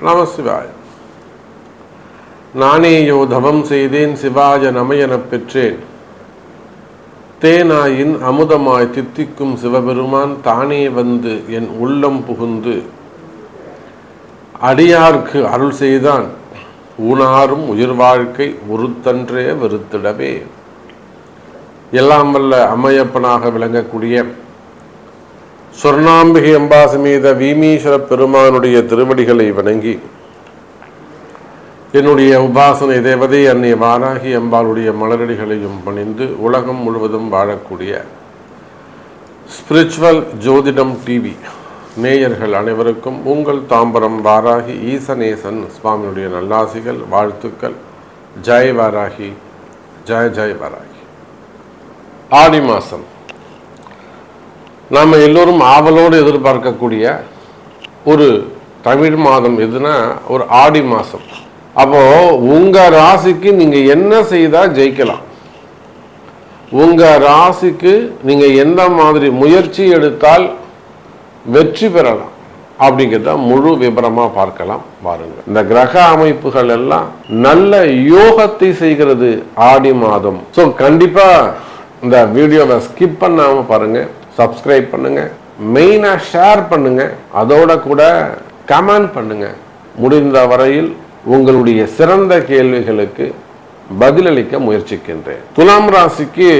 நமசிவாய். நானேயோ தவம் செய்தேன் சிவாய நமையெனப் பெற்றேன். தேனாயின் அமுதமாய் தித்திக்கும் சிவபெருமான் தானே வந்து என் உள்ளம் புகுந்து அடியார்க்கு அருள் செய்தான். ஊனாரும் உயிர் வாழ்க்கை ஒருத்தன்றே வெறுத்திடவே. எல்லாம் வல்ல அம்மையப்பனாக விளங்கக்கூடிய சொர்ணாம்பிகை அம்பாசமேத வீமீஸ்வர பெருமானுடைய திருவடிகளை வணங்கி என்னுடைய உபாசனை தேவதை அன்னை வாராகி அம்பாளுடைய மலரடிகளையும் பணிந்து உலகம் முழுவதும் வாழக்கூடிய ஸ்பிரிச்சுவல் ஜோதிடம் டிவி நேயர்கள் அனைவருக்கும் உங்கள் தாம்பரம் வாராகி ஈசனேசன் சுவாமியுடைய நல்லாசிகள், வாழ்த்துக்கள். ஜெய் வாராகி, ஜெய் ஜெய் வாராகி. ஆடி மாதம் நாம் எல்லோரும் ஆவலோடு எதிர்பார்க்கக்கூடிய ஒரு தமிழ் மாதம் எதுனா ஒரு ஆடி மாதம். அப்போது உங்கள் ராசிக்கு நீங்கள் என்ன செய்தால் ஜெயிக்கலாம், உங்கள் ராசிக்கு நீங்கள் எந்த மாதிரி முயற்சி எடுத்தால் வெற்றி பெறலாம் அப்படிங்கிறத முழு விபரமாக பார்க்கலாம் பாருங்கள். இந்த கிரக அமைப்புகள் எல்லாம் நல்ல யோகத்தை செய்கிறது ஆடி மாதம். ஸோ கண்டிப்பாக இந்த வீடியோவை ஸ்கிப் பண்ணாமல் பாருங்கள், சப்ஸ்கிரைப் பண்ணுங்க, மெயினாக ஷேர் பண்ணுங்க, அதோட கூட கமெண்ட் பண்ணுங்க. முடிந்த வரையில் உங்களுடைய சிறந்த கேள்விகளுக்கு பதிலளிக்க முயற்சிக்கின்றேன். துலாம் ராசிக்கு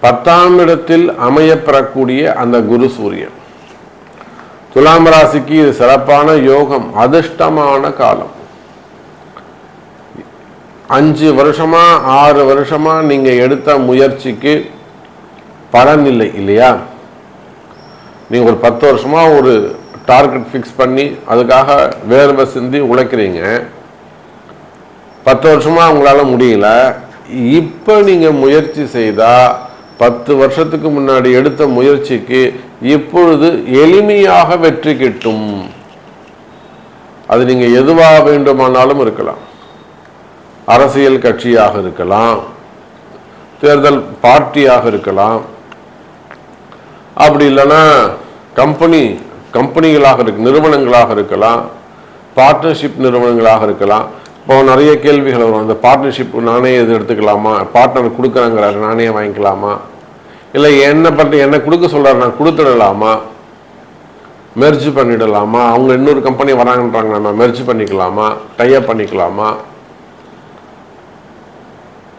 10ஆம் இடத்தில் அமையப்பெறக்கூடிய அந்த குரு சூரியன் துலாம் ராசிக்கு இது சிறப்பான யோகம், அதிர்ஷ்டமான காலம். 5 வருஷமா 6 வருஷமா நீங்க எடுத்த முயற்சிக்கு பலன் இல்லை இல்லையா? நீங்க ஒரு 10 வருஷமா ஒரு டார்கெட் ஃபிக்ஸ் பண்ணி அதுக்காக வேர்வை சிந்தி உழைக்கிறீங்க. 10 வருஷமா உங்களால முடியல. இப்போ நீங்க முயற்சி செய்தா 10 வருஷத்துக்கு முன்னாடி எடுத்த முயற்சிக்கு இப்பொழுது எளிமையாக வெற்றி கிட்டும். அது நீங்க எதுவாக வேண்டுமானாலும் இருக்கலாம். அரசியல் கட்சியாக இருக்கலாம், தேர்தல் பார்ட்டியாக இருக்கலாம், அப்படி இல்லைன்னா கம்பெனிகளாக நிறுவனங்களாக இருக்கலாம், பார்ட்னர்ஷிப் நிறுவனங்களாக இருக்கலாம். இப்போ நிறைய கேள்விகள் வரும். அந்த பார்ட்னர்ஷிப் நானே இது எடுத்துக்கலாமா, பார்ட்னர் கொடுக்குறாங்கிறாரு நானே வாங்கிக்கலாமா, இல்லை என்ன கொடுக்க சொல்கிறாரு நான் கொடுத்துடலாமா, மெர்ஜ் பண்ணிடலாமா, அவங்க இன்னொரு கம்பெனி வராங்கன்றாங்க நான் மெர்ஜ் பண்ணிக்கலாமா, டைப் பண்ணிக்கலாமா,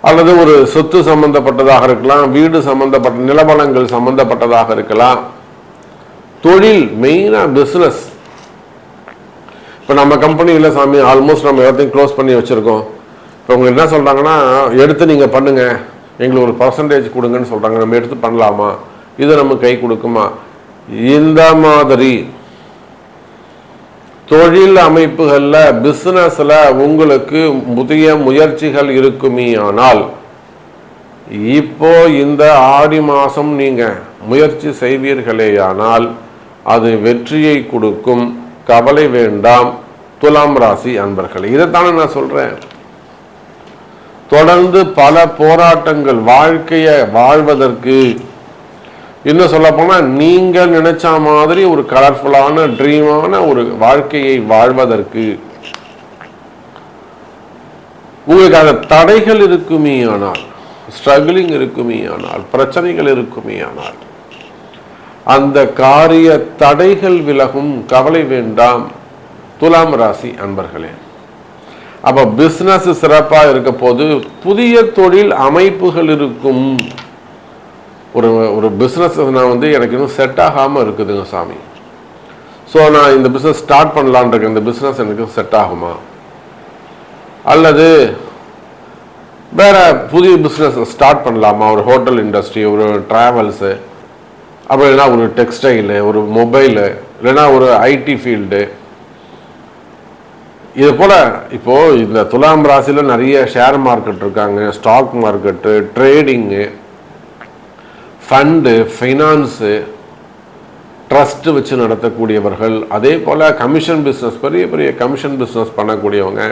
அல்லது ஒரு சொத்து சம்பந்தப்பட்டதாக இருக்கலாம், வீடு சம்பந்தப்பட்ட நிலவளங்கள் சம்பந்தப்பட்டதாக இருக்கலாம், தொழில் மெயினாக பிஸ்னஸ். இப்போ நம்ம கம்பெனியில் சாமி ஆல்மோஸ்ட் நம்ம எல்லாத்தையும் க்ளோஸ் பண்ணி வச்சுருக்கோம். இப்போ அவங்க என்ன சொல்கிறாங்கன்னா, எடுத்து நீங்கள் பண்ணுங்கள், எங்களுக்கு ஒரு பர்சன்டேஜ் கொடுங்கன்னு சொல்கிறாங்க. நம்ம எடுத்து பண்ணலாமா, இது நம்ம கை கொடுக்குமா? இந்த மாதிரி தொழில் அமைப்புகளில் பிஸ்னஸில் உங்களுக்கு புதிய முயற்சிகள் இருக்குமே ஆனால் இப்போ இந்த ஆடி மாதம் நீங்கள் முயற்சி செய்வீர்களேயானால் அது வெற்றியை கொடுக்கும். கவலை வேண்டாம் துலாம் ராசி அன்பர்களே. இதைத்தானே நான் சொல்கிறேன். தொடர்ந்து பல போராட்டங்கள் வாழ்க்கையை வாழ்வதற்கு, இன்னும் சொல்ல போனால் நீங்கள் நினைச்ச மாதிரி ஒரு கலர்ஃபுல்லான ட்ரீமான ஒரு வாழ்க்கையை வாழ்வதற்கு உங்களுக்கு அந்த தடைகள் இருக்குமே ஆனால், ஸ்ட்ரகிளிங் இருக்குமே ஆனால், பிரச்சனைகள் இருக்குமே ஆனால் அந்த காரிய தடைகள் விலகும். கவலை வேண்டாம் துலாம் ராசி அன்பர்களே. அப்போ பிஸ்னஸ் சிறப்பாக இருக்க போது புதிய தொழில் அமைப்புகள் இருக்கும். ஒரு பிஸ்னஸ் நான் எனக்கு இன்னும் செட் ஆகாமல் இருக்குதுங்க சாமி. ஸோ நான் இந்த பிஸ்னஸ் ஸ்டார்ட் பண்ணலான் இருக்கேன், இந்த பிஸ்னஸ் எனக்கு செட் ஆகுமா, அல்லது வேற புதிய பிஸ்னஸ் ஸ்டார்ட் பண்ணலாமா, ஒரு ஹோட்டல் இண்டஸ்ட்ரி, ஒரு ட்ராவல்ஸு, அப்படி இல்லைன்னா ஒரு டெக்ஸ்டைலு, ஒரு மொபைலு, இல்லைன்னா ஒரு ஐடி ஃபீல்டு. இது போல் இப்போது இந்த துலாம் ராசியில் நிறைய ஷேர் மார்க்கெட் இருக்காங்க, stock market, trading, fund, finance, trust வச்சு நடத்தக்கூடியவர்கள், அதே போல் கமிஷன் பிஸ்னஸ், பெரிய பெரிய கமிஷன் பிஸ்னஸ் பண்ணக்கூடியவங்க,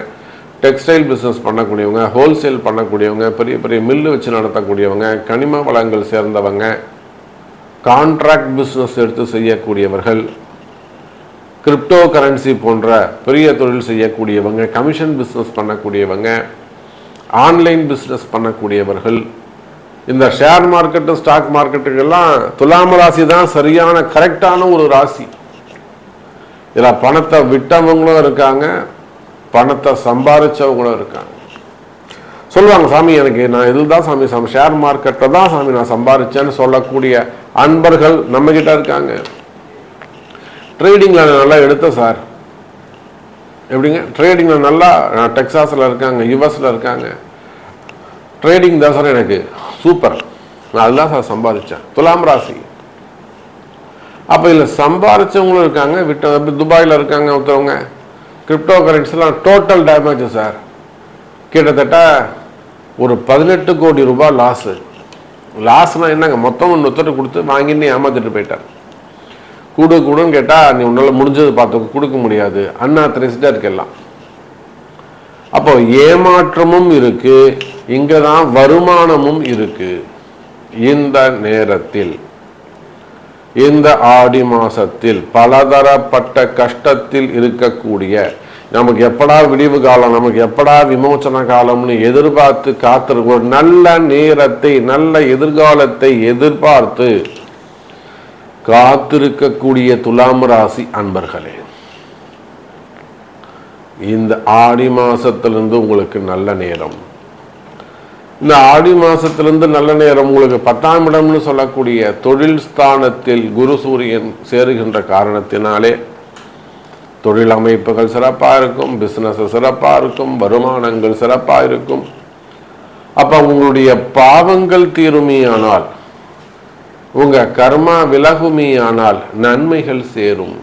டெக்ஸ்டைல் பிஸ்னஸ் பண்ணக்கூடியவங்க, ஹோல்சேல் பண்ணக்கூடியவங்க, பெரிய பெரிய மில்லு வச்சு நடத்தக்கூடியவங்க, கனிம வளங்கள் சேர்ந்தவங்க, கான்ட்ராக்ட் பிஸ்னஸ் எடுத்து செய்யக்கூடியவர்கள், கிரிப்டோ கரன்சி போன்ற பெரிய தொழில் செய்யக்கூடியவங்க, கமிஷன் பிஸ்னஸ் பண்ணக்கூடியவங்க, ஆன்லைன் பிஸ்னஸ் பண்ணக்கூடியவர்கள், இந்த ஷேர் மார்க்கெட்டு ஸ்டாக் மார்க்கெட்டுக்கெல்லாம் துலாம் ராசி தான் சரியான கரெக்டான ஒரு ராசி. இதில் பணத்தை விட்டவங்களும் இருக்காங்க, பணத்தை சம்பாதிச்சவங்களும் இருக்காங்க. சொல்லுவாங்க, சாமி எனக்கு நான் இதில் தான் சாமி ஷேர் மார்க்கெட்டில் தான் சாமி நான் சம்பாதிச்சேன்னு சொல்லக்கூடிய அன்பர்கள் நம்மக்கிட்ட இருக்காங்க. ட்ரேடிங்கில் நல்லா எடுத்தேன் சார். எப்படிங்க ட்ரேடிங்கில் நல்லா டெக்சாஸில் இருக்காங்க, யுஎஸில் இருக்காங்க. ட்ரேடிங் தான் சார் எனக்கு சூப்பர், நான் அதுதான் சார் சம்பாதிச்சேன். துலாம் ராசி. அப்போ இதில் சம்பாதிச்சவங்களும் இருக்காங்க, விட்ட துபாயில் இருக்காங்க ஒருத்தவங்க. கிரிப்டோ கரன்சிலாம் டோட்டல் டேமேஜ் சார். கிட்டத்தட்ட ஒரு 18 கோடி ரூபாய் லாஸு. லாஸ்னால் என்னங்க, மொத்தம் ஒருத்தர் கொடுத்து வாங்கின்னு ஏமாத்திட்டு போயிட்டார். கூடுன்னு கேட்டால் நீ உன்னால் முடிஞ்சது பார்த்து கொடுக்க முடியாது, அன்ஆத்தரைஸ்டாக இருக்கலாம். அப்போ ஏமாற்றமும் இருக்கு, இங்கே தான் வருமானமும் இருக்கு. இந்த நேரத்தில், இந்த ஆடி மாசத்தில் பலதரப்பட்ட கஷ்டத்தில் இருக்கக்கூடிய, நமக்கு எப்படா விடிவு காலம், நமக்கு எப்படா விமோசன காலம்னு எதிர்பார்த்து காத்திருக்க ஒரு நல்ல நேரத்தை, நல்ல எதிர்காலத்தை எதிர்பார்த்து காத்திருக்கக்கூடிய துலாம் ராசி அன்பர்களே, இந்த ஆடி மாசத்திலிருந்து உங்களுக்கு நல்ல நேரம். இந்த ஆடி மாசத்திலிருந்து நல்ல நேரம் உங்களுக்கு 10ஆம் இடம்னு சொல்லக்கூடிய தொழில் ஸ்தானத்தில் குரு சூரியன் சேருகின்ற காரணத்தினாலே தொழில் அமைப்புகள் சிறப்பாக இருக்கும், பிசினஸ் சிறப்பாக இருக்கும், வருமானங்கள் சிறப்பாக இருக்கும். அப்ப உங்களுடைய பாவங்கள் தீருமையானால், உங்க கர்மா விலகுமையானால் நன்மைகள் சேரும்.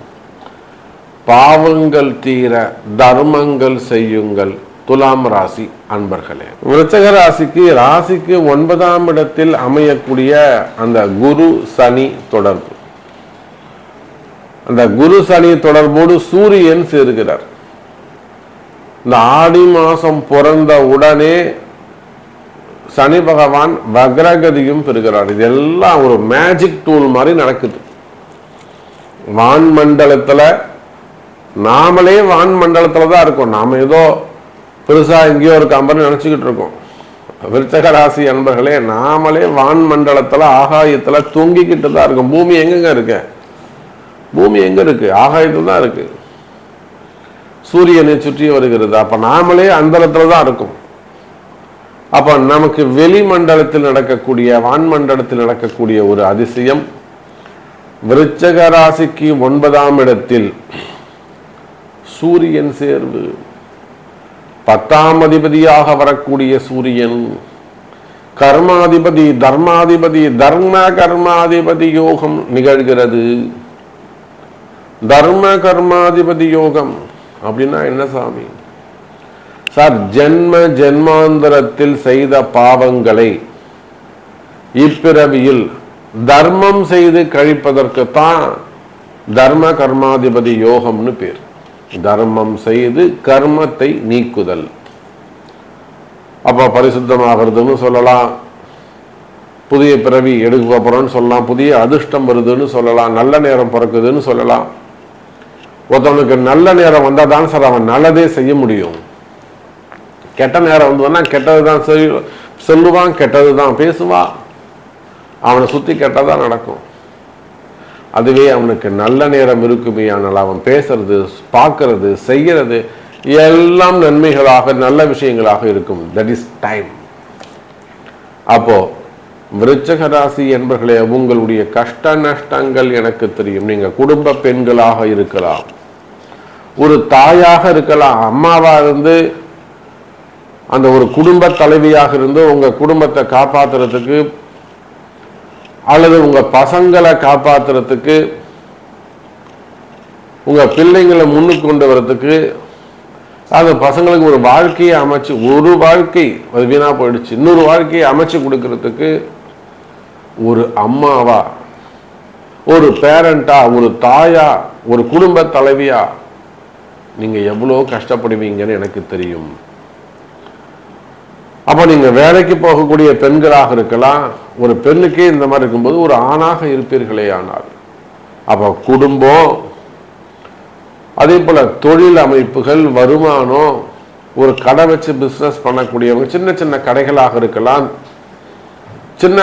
பாவங்கள் தீர தர்மங்கள் செய்யுங்கள் துலாம் ராசி அன்பர்களே. விருச்சிக ராசிக்கு 9ஆம் இடத்தில் அமையக்கூடிய அந்த குரு சனி தொடர்பு, அந்த குரு சனி தொடர்போடு சூரியன் சேருகிறார். இந்த ஆடி மாசம் பிறந்த உடனே சனி பகவான் வக்ரகதியும் பெறுகிறார். இதெல்லாம் ஒரு மேஜிக் டூல் மாதிரி நடக்குது. வான் மண்டலத்துல நாமளே வான் மண்டலத்துல தான் இருக்கோம். நாம ஏதோ பெருசா எங்கேயோ ஒரு கம்பெனி நினைச்சுக்கிட்டு இருக்கோம். விருச்சிக ராசி அன்பர்களே, நாமளே வான் மண்டலத்துல ஆகாயத்துல தொங்கிக்கிட்டு தான் இருக்கோம். பூமி எங்கெங்க இருக்கு? பூமி எங்க இருக்கு? ஆகாயத்துல தான் இருக்கு. சூரியனை சுற்றி வருகிறது. அப்ப நாமளே அந்தரத்துல தான் இருக்கும். அப்ப நமக்கு வெளி மண்டலத்தில் நடக்கக்கூடிய, வான் மண்டலத்தில் நடக்கக்கூடிய ஒரு அதிசயம், விருச்சிக ராசிக்கு 9ஆம் இடத்தில் சூரியன் சேர்வு. 10ஆம் அதிபதியாக வரக்கூடிய சூரியன் கர்மாதிபதி, தர்மாதிபதி, தர்ம கர்மாதிபதி யோகம் நிகழ்கிறது. தர்ம கர்மாதிபதி யோகம் அப்படின்னா என்ன சாமி? சார், ஜென்மாந்தரத்தில் செய்த பாவங்களை இப்பிறவியில் தர்மம் செய்து கழிப்பதற்குத்தான் தர்ம கர்மாதிபதி யோகம்னு பேர். தர்மம் செய்து கர்மத்தை நீக்குதல். அப்ப பரிசுத்தமாகிறதுன்னு சொல்லலாம், புதிய பிறவி எடுக்க போறோம்னு சொல்லலாம், புதிய அதிர்ஷ்டம் வருதுன்னு சொல்லலாம், நல்ல நேரம் பிறக்குதுன்னு சொல்லலாம். ஒருத்தவனுக்கு நல்ல நேரம் வந்தால் தான் சார் அவன் நல்லதே செய்ய முடியும். கெட்ட நேரம் வந்ததுன்னா கெட்டது தான் சொல்லுவான், கெட்டது தான் பேசுவான், அவனை சுற்றி கெட்டதான் நடக்கும். அதுவே அவனுக்கு நல்ல நேரம் இருக்குமே, ஆனால் அவன் பேசுறது, பார்க்கறது, செய்கிறது எல்லாம் நன்மைகளாக, நல்ல விஷயங்களாக இருக்கும். That is time. அப்போ விருச்சிக ராசி என்பர்களே, உங்களுடைய கஷ்ட நஷ்டங்கள் எனக்கு தெரியும். நீங்க குடும்ப பெண்களாக இருக்கலாம், ஒரு தாயாக இருக்கலாம், அம்மாவா இருந்து அந்த ஒரு குடும்ப தலைவியாக இருந்து உங்க குடும்பத்தை காப்பாத்துறதுக்கு, அல்லது உங்க பசங்களை காப்பாத்துறதுக்கு, உங்க பிள்ளைங்களை முன்னுக்கு கொண்டு வரதுக்கு, அந்த பசங்களுக்கு ஒரு வாழ்க்கையை அமைச்சு, ஒரு வாழ்க்கை அது வீணா போயிடுச்சு, இன்னொரு வாழ்க்கையை அமைச்சு கொடுக்கறதுக்கு ஒரு அம்மாவா, ஒரு பேரண்டா, ஒரு தாயா, ஒரு குடும்ப தலைவியா நீங்க எவ்வளோ கஷ்டப்படுவீங்கன்னு எனக்கு தெரியும். அப்போ நீங்க வேலைக்கு போகக்கூடிய பெண்களாக இருக்கலாம், ஒரு பெண்ணுக்கே இந்த மாதிரி இருக்கும்போது ஒரு ஆணாக இருப்பீர்களே. ஆனால் அப்போ குடும்பம், அதே போல தொழில் அமைப்புகள், வருமானம், ஒரு கடை வச்சு பிஸ்னஸ் பண்ணக்கூடியவங்க, சின்ன சின்ன கடைகளாக இருக்கலாம், சின்ன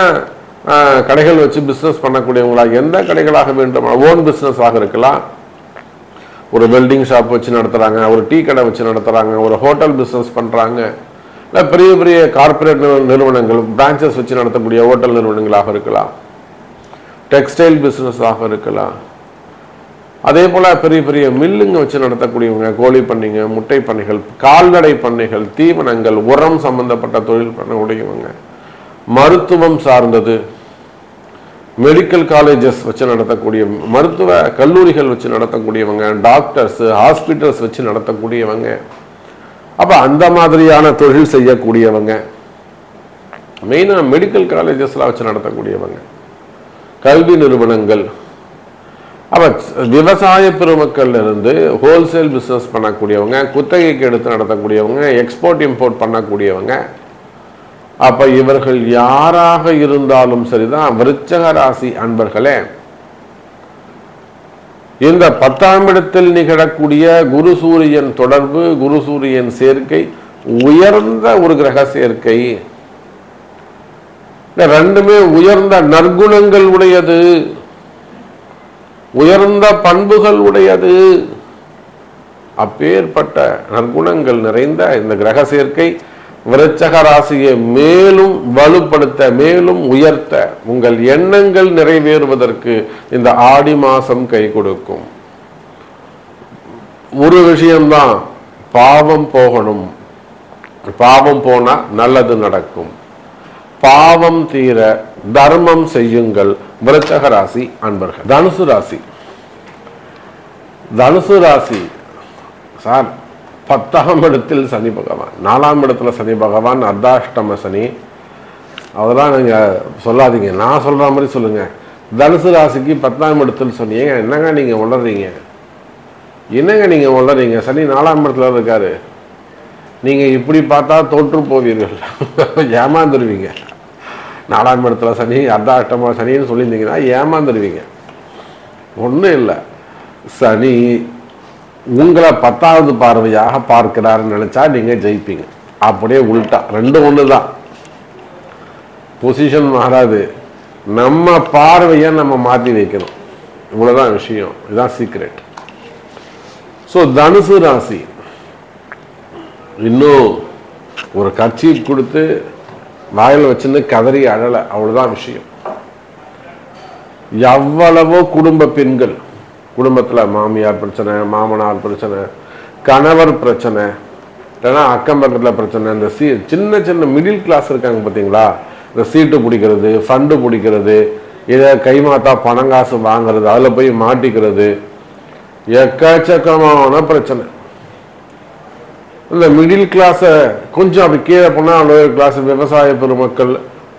கடைகள் வச்சு பிஸ்னஸ் பண்ணக்கூடியவங்களா, எந்த கடைகளாக வேண்டும், ஓன் பிஸ்னஸ் ஆக இருக்கலாம், ஒரு வெல்டிங் ஷாப் வச்சு நடத்துறாங்க, ஒரு டீ கடை வச்சு நடத்துறாங்க, ஒரு ஹோட்டல் பிஸ்னஸ் பண்றாங்க, இல்லை பெரிய பெரிய கார்பரேட் நிறுவனங்கள் பிரான்ச்சஸ் வச்சு நடத்தக்கூடிய ஹோட்டல் நிறுவனங்களாக இருக்கலாம், டெக்ஸ்டைல் பிஸ்னஸாக இருக்கலாம், அதே போல பெரிய பெரிய மில்லுங்க வச்சு நடத்தக்கூடியவங்க, கோழி பண்ணைங்க, முட்டை பண்ணைகள், கால்நடை பண்ணைகள், தீவனங்கள், உரம் சம்பந்தப்பட்ட தொழில் பண்ணக்கூடியவங்க, மருத்துவம் சார்ந்தது, மெடிக்கல் காலேஜஸ் வச்சு நடத்தக்கூடிய, மருத்துவ கல்லூரிகள் வச்சு நடத்தக்கூடியவங்க, டாக்டர்ஸ், ஹாஸ்பிட்டல்ஸ் வச்சு நடத்தக்கூடியவங்க, அப்ப அந்த மாதிரியான தொழில் செய்யக்கூடியவங்க, மெயினா மெடிக்கல் காலேஜஸ்லாம் வச்சு நடத்தக்கூடியவங்க, கல்வி நிறுவனங்கள், அப்ப விவசாய பெருமக்கள் இருந்து ஹோல்சேல் பிசினஸ் பண்ணக்கூடியவங்க, குத்தகைக்கு எடுத்து நடத்தக்கூடியவங்க, எக்ஸ்போர்ட் இம்போர்ட் பண்ணக்கூடியவங்க, அப்ப இவர்கள் யாராக இருந்தாலும் சரிதான். விருச்சக ராசி அன்பர்களே, இந்த 10ஆம் இடத்தில் நிகழக்கூடிய குரு சூரியன் தொடர்பு, குரு சூரியன் சேர்க்கை உயர்ந்த ஒரு கிரக சேர்க்கை. ரெண்டுமே உயர்ந்த நற்குணங்கள் உடையது, உயர்ந்த பண்புகள் உடையது. அப்பேற்பட்ட நற்குணங்கள் நிறைந்த இந்த கிரக சேர்க்கை விருச்சக ராசியை மேலும் வலுப்படுத்த, மேலும் உயர்த்த, உங்கள் எண்ணங்கள் நிறைவேறுவதற்கு இந்த ஆடி மாசம் கை கொடுக்கும். ஒரு விஷயம்தான், பாவம் போகணும், பாவம் போனா நல்லது நடக்கும். பாவம் தீர தர்மம் செய்யுங்கள் விருச்சக ராசி அன்பர்கள். தனுசு ராசி, தனுசு ராசி சார் 10ஆம் இடத்தில் சனி பகவான், 4ஆம் இடத்துல சனி பகவான், அர்த்தாஷ்டம சனி, அதெல்லாம் நீங்க சொல்லாதீங்க, நான் சொல்ற மாதிரி சொல்லுங்க. தனுசு ராசிக்கு 10ஆம் இடத்தில் சொன்னீங்க, என்னங்க நீங்க உளறீங்க, என்னங்க நீங்க உளறீங்க? சனி 4ஆம் இடத்துல இருக்காரு, நீங்க இப்படி பார்த்தா தோற்று போவீர்கள், ஏமாந்துருவீங்க. 4ஆம் இடத்துல சனி, அர்த்தாஷ்டம சனின்னு சொல்லியிருந்தீங்கன்னா ஏமாந்துருவீங்க. ஒன்றும் இல்லை, சனி உங்களை 10வது பார்வையாக பார்க்கிறாருன்னு நினைச்சா நீங்க ஜெயிப்பீங்க. அப்படியே உள்டா, ரெண்டும் ஒண்ணுதான், பொசிஷன் மாறாது. நம்ம பார்வையை நம்ம மாற்றி வைக்கணும், இவ்வளவுதான் விஷயம், இதுதான் சீக்ரெட். ஸோ தனுசு ராசி இன்னும் ஒரு கட்சி கொடுத்து வாயில் வச்சுன்னு கதறி அழலை, அவ்வளவுதான் விஷயம். எவ்வளவோ குடும்ப பெண்கள், குடும்பத்தில் மாமியார் பிரச்சனை, மாமனார் பிரச்சனை, கணவர் பிரச்சனை, இல்லைன்னா அக்கம் பக்கத்தில் பிரச்சனை, இந்த சின்ன சின்ன மிடில் கிளாஸ் இருக்காங்க பார்த்தீங்களா, இந்த சீட்டு பிடிக்கிறது, ஃபண்டு பிடிக்கிறது, இதை கைமாத்தா பணங்காசு வாங்கிறது, அதில் போய் மாட்டிக்கிறது, எக்கச்சக்கமான பிரச்சனை. இந்த மிடில் கிளாஸை கொஞ்சம் அப்படி கீழே போனால் லோயர் கிளாஸ், விவசாய பெருமக்கள்,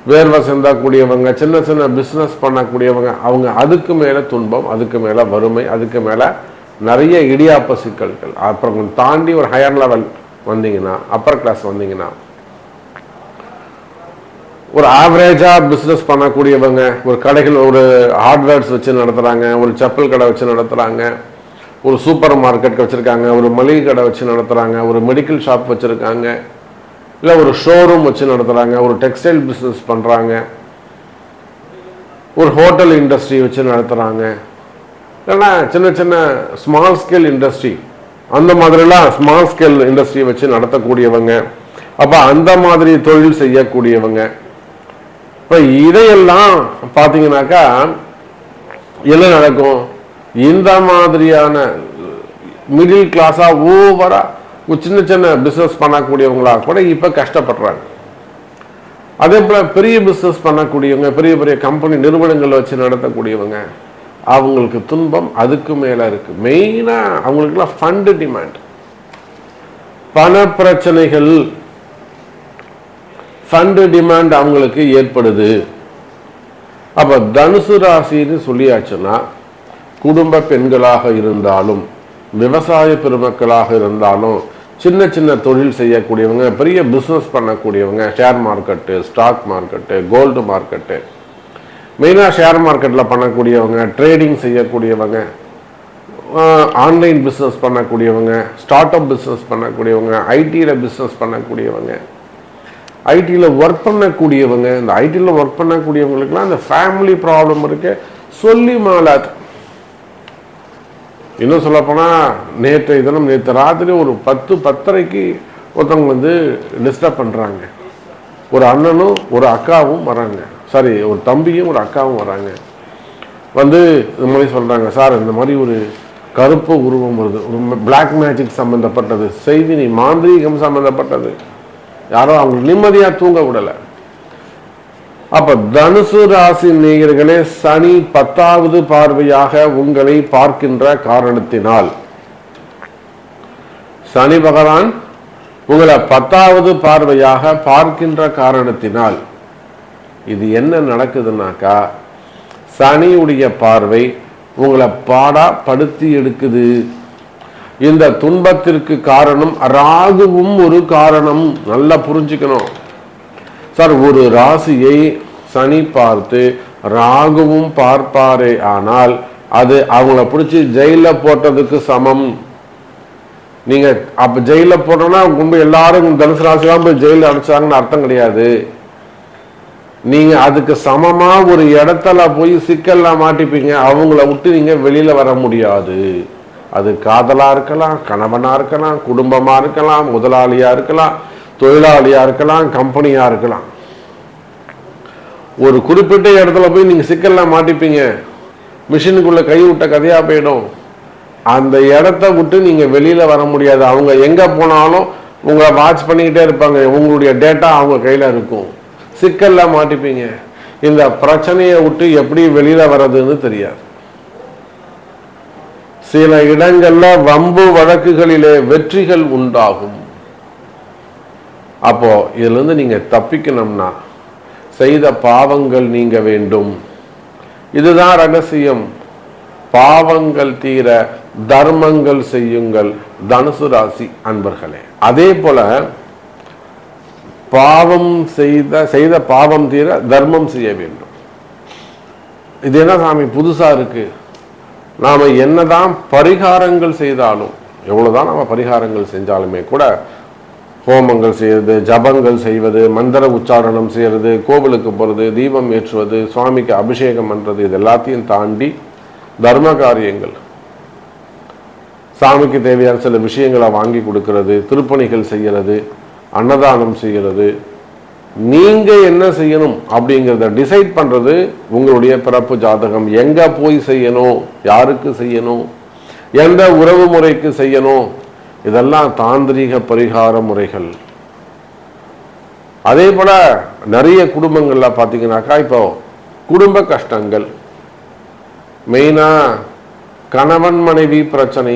வேர்வை சிந்தக்கூடியவங்க, சின்ன சின்ன பிஸ்னஸ் பண்ணக்கூடியவங்க, அவங்க அதுக்கு மேலே துன்பம், அதுக்கு மேலே வறுமை, அதுக்கு மேலே நிறைய இடியாப்ப சிக்கல்கள். அப்புறம் தாண்டி ஒரு ஹையர் லெவல் வந்தீங்கன்னா, அப்பர் கிளாஸ் வந்தீங்கன்னா, ஒரு ஆவரேஜா பிஸ்னஸ் பண்ணக்கூடியவங்க, ஒரு கடைகள், ஒரு ஹார்ட்வேர்ஸ் வச்சு நடத்துறாங்க, ஒரு செப்பல் கடை வச்சு நடத்துறாங்க, ஒரு சூப்பர் மார்க்கெட் வச்சிருக்காங்க, ஒரு மளிகை கடை வச்சு நடத்துறாங்க, ஒரு மெடிக்கல் ஷாப் வச்சிருக்காங்க, இல்லை ஒரு ஷோரூம் வச்சு நடத்துகிறாங்க, ஒரு டெக்ஸ்டைல் பிஸ்னஸ் பண்ணுறாங்க, ஒரு ஹோட்டல் இண்டஸ்ட்ரி வச்சு நடத்துகிறாங்க, இல்லைன்னா சின்ன சின்ன ஸ்மால் ஸ்கேல் இண்டஸ்ட்ரி, அந்த மாதிரிலாம் ஸ்மால் ஸ்கேல் இண்டஸ்ட்ரி வச்சு நடத்தக்கூடியவங்க, அப்போ அந்த மாதிரி தொழில் செய்யக்கூடியவங்க. இப்போ இதையெல்லாம் பார்த்தீங்கன்னாக்கா என்ன நடக்கும்? இந்த மாதிரியான மிடில் கிளாஸாக ஓவராக சின்ன சின்ன பிஸ்னஸ் பண்ணக்கூடியவங்களா கூட இப்போ கஷ்டப்படுறாங்க. அதே போல் பெரிய பிஸ்னஸ் பண்ணக்கூடியவங்க, பெரிய பெரிய கம்பெனி நிறுவனங்கள் வச்சு நடத்தக்கூடியவங்க, அவங்களுக்கு துன்பம் அதுக்கு மேலே இருக்குது. மெயினாக அவங்களுக்குலாம் ஃபண்டு டிமாண்ட், பண பிரச்சனைகள், ஃபண்டு டிமாண்ட் அவங்களுக்கு ஏற்படுது. அப்போ தனுசு ராசின்னு சொல்லியாச்சுன்னா, குடும்ப பெண்களாக இருந்தாலும், விவசாய பெருமக்களாக இருந்தாலும், சின்ன சின்ன தொழில் செய்யக்கூடியவங்க, பெரிய பிஸ்னஸ் பண்ணக்கூடியவங்க, share market, stock market, gold market, மெயினாக ஷேர் மார்க்கெட்டில் பண்ணக்கூடியவங்க, ட்ரேடிங் செய்யக்கூடியவங்க, ஆன்லைன் பிஸ்னஸ் பண்ணக்கூடியவங்க, ஸ்டார்ட் அப் பிஸ்னஸ் பண்ணக்கூடியவங்க, ஐடியில் பிஸ்னஸ் பண்ணக்கூடியவங்க, ஐடியில் ஒர்க் பண்ணக்கூடியவங்க. இந்த ஐடியில் ஒர்க் பண்ணக்கூடியவங்களுக்குலாம் இந்த ஃபேமிலி ப்ராப்ளம் இருக்கு சொல்லி மாலாது. இன்னும் சொல்லப்போனால் நேற்று ராத்திரி ஒரு 10-10:30 ஒருத்தவங்க டிஸ்டர்ப் பண்ணுறாங்க. ஒரு அண்ணனும் ஒரு அக்காவும் வராங்க, சாரி ஒரு தம்பியும் ஒரு அக்காவும் வராங்க. இந்த மாதிரி சொல்கிறாங்க, சார் இந்த மாதிரி ஒரு கருப்பு உருவம் வருது, ஒரு பிளாக் மேஜிக் சம்மந்தப்பட்டது, செய்தி மாந்திரீகம் சம்மந்தப்பட்டது, யாரோ அவங்க நிம்மதியாக தூங்க விடலை. அப்ப தனுசு ராசி நேயர்களே, சனி 10வது பார்வையாக உங்களை பார்க்கின்ற காரணத்தினால், சனி பகவான் உங்களை 10வது பார்வையாக பார்க்கின்ற காரணத்தினால் இது என்ன நடக்குதுன்னாக்கா, சனியுடைய பார்வை உங்களை பாடா படுத்தி எடுக்குது. இந்த துன்பத்திற்கு காரணம் ராகுவும் ஒரு காரணம். நல்லா புரிஞ்சுக்கணும் சார். ஒரு ராசியை சனி பார்த்து ராகுவும் பார்ப்பாரே ஆனால் அது அவங்கள பிடிச்சி ஜெயில போட்டதுக்கு சமம். நீங்க அப்ப ஜெயில போட்டோம்னா ரொம்ப எல்லாரும் தனுசு ராசிலாம் போய் ஜெயில அடைச்சாங்கன்னு அர்த்தம் கிடையாது. நீங்க அதுக்கு சமமா ஒரு இடத்துல போய் சிக்கல்ல மாட்டிப்பீங்க. அவங்கள விட்டு நீங்க வெளியில வர முடியாது. அது காதலா இருக்கலாம், கணவனா இருக்கலாம், குடும்பமா இருக்கலாம், முதலாளியா இருக்கலாம், தொழிலாளியா இருக்கலாம், கம்பெனியா இருக்கலாம். ஒரு குறிப்பிட்ட இடத்துல போய் நீங்க சிக்கல்ல மாட்டிப்பீங்க. மிஷினுக்குள்ள கை விட்ட கதையா போயிடும். அந்த இடத்த விட்டு நீங்க வெளியில வர முடியாது. அவங்க எங்க போனாலும் உங்களை வாட்ச் பண்ணிக்கிட்டே இருப்பாங்க. உங்களுடைய டேட்டா அவங்க கையில இருக்கும். சிக்கல்ல மாட்டிப்பீங்க. இந்த பிரச்சனையை விட்டு எப்படி வெளியில வர்றதுன்னு தெரியாது. சில இடங்கள்ல வம்பு வழக்குகளிலே வெற்றிகள் உண்டாகும். அப்போ இதுல இருந்து நீங்க தப்பிக்கணும்னா செய்த பாவங்கள் நீங்க வேண்டும். இதுதான் ரகசியம். பாவங்கள் தீர தர்மங்கள் செய்யுங்கள் தனுசு ராசி அன்பர்களே. அதே போல பாவம் செய்த பாவம் தீர தர்மம் செய்ய வேண்டும். இது என்ன சாமி புதுசா இருக்கு? நாம என்னதான் பரிகாரங்கள் செய்தாலும், எவ்வளவுதான் நாம பரிகாரங்கள் செஞ்சாலுமே கூட, ஹோமங்கள் செய்வது, ஜபங்கள் செய்வது, மந்திர உச்சாரணம் செய்யறது, கோவிலுக்கு போறது, தீபம் ஏற்றுவது, சுவாமிக்கு அபிஷேகம் பண்றது, இது எல்லாத்தையும் தாண்டி தர்ம காரியங்கள், சாமிக்கு தேவையான சில விஷயங்களை வாங்கி கொடுக்கறது, திருப்பணிகள் செய்யறது, அன்னதானம் செய்யறது, நீங்க என்ன செய்யணும் அப்படிங்கிறத டிசைட் பண்றது உங்களுடைய பிறப்பு ஜாதகம். எங்க போய் செய்யணும், யாருக்கு செய்யணும், எந்த உறவு முறைக்கு செய்யணும், இதெல்லாம் தாந்திரீக பரிகார முறைகள். அதே போல நிறைய குடும்பங்கள்ல பாத்தீங்கன்னாக்கா இப்போ குடும்ப கஷ்டங்கள், மெயினா கணவன் மனைவி பிரச்சனை.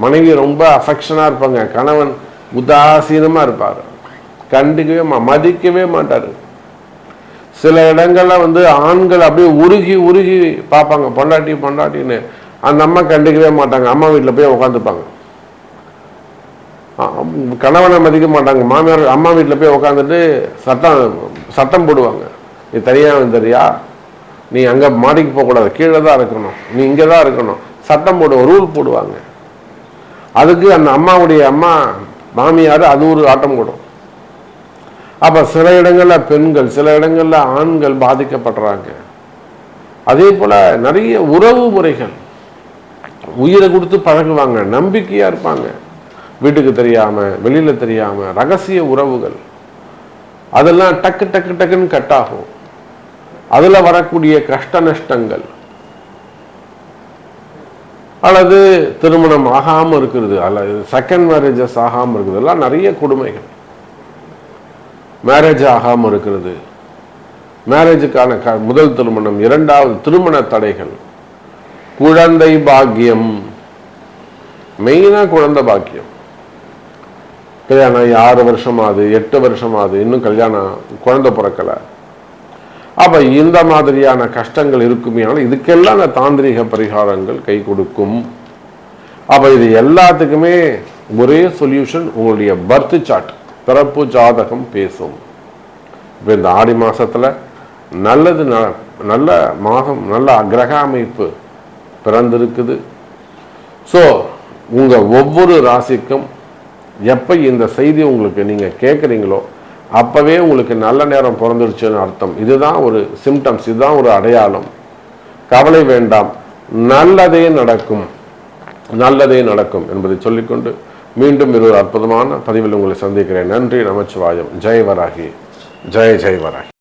மனைவி ரொம்ப அஃபெக்ஷனா இருப்பாங்க, கணவன் உதாசீனமா இருப்பார், கண்டுக்கவே மதிக்கவே மாட்டாரு. சில இடங்கள்ல ஆண்கள் அப்படியே உருகி உருகி பார்ப்பாங்க, பொண்டாட்டி பொண்டாட்டின்னு. அந்த அம்மா கண்டுக்கவே மாட்டாங்க, அம்மா வீட்டில் போய் உட்காந்துப்பாங்க. கணவனை மதிக்க மாட்டாங்க, மாமியார் அம்மா வீட்டில் போய் உட்காந்துட்டு சட்டம் போடுவாங்க. நீ தனியாக தெரியா, நீ அங்கே மாடிக்கு போகக்கூடாது, கீழே தான் இருக்கணும், நீ இங்கே தான் இருக்கணும், சட்டம் போடுவோம், ரூல் போடுவாங்க. அதுக்கு அந்த அம்மாவுடைய அம்மா மாமியார் அது ஒரு ஆட்டம் போடும். அப்ப சில இடங்கள்ல பெண்கள், சில இடங்கள்ல ஆண்கள் பாதிக்கப்படுறாங்க. அதே போல நிறைய உறவு முறைகள், உயிரை கொடுத்து பழகுவாங்க, நம்பிக்கையா இருப்பாங்க, வீட்டுக்கு தெரியாம வெளியில தெரியாம ரகசிய உறவுகள், அதெல்லாம் டக்கு டக்கு டக்குன்னு கட் ஆகும். அதுல வரக்கூடிய கஷ்ட நஷ்டங்கள், அல்லது திருமணம் ஆகாம இருக்கிறது, அல்லது செகண்ட் மேரேஜஸ் ஆகாம இருக்குது, எல்லாம் நிறைய கொடுமைகள். மேரேஜ் ஆகாம இருக்கிறது, மேரேஜுக்கான முதல் திருமணம், இரண்டாவது திருமண தடைகள், குழந்தை பாக்கியம், மெயினா குழந்தை பாக்கியம். கல்யாணம் 6 வருஷமாவது 8 வருஷமாவது இன்னும் கல்யாணம் குழந்தை பிறக்கல. அப்ப இந்த மாதிரியான கஷ்டங்கள் இருக்குமே, இதுக்கெல்லாம் அந்த தாந்திரிக பரிகாரங்கள் கை கொடுக்கும். அப்ப இது எல்லாத்துக்குமே ஒரே சொல்யூஷன், உங்களுடைய பர்த் சார்ட், பிறப்பு ஜாதகம் பேசும். இப்போ இந்த ஆடி மாதத்தில் நல்லது, நல்ல மாதம், நல்ல கிரக அமைப்பு பிறந்திருக்குது. ஸோ உங்கள் ஒவ்வொரு ராசிக்கும் எப்போ இந்த செய்தி உங்களுக்கு நீங்கள் கேட்குறீங்களோ அப்போவே உங்களுக்கு நல்ல நேரம் பிறந்துருச்சுன்னு அர்த்தம். இதுதான் ஒரு சிம்டம்ஸ், இதுதான் ஒரு அடையாளம். கவலை வேண்டாம், நல்லதே நடக்கும், நல்லதே நடக்கும் என்பதை சொல்லிக்கொண்டு மீண்டும் ஒரு அற்புதமான பதிவில் உங்களை சந்திக்கிறேன். நன்றி, நமச்சிவாயம். ஜெய் வராகி, ஜெய் ஜெய் வராகி.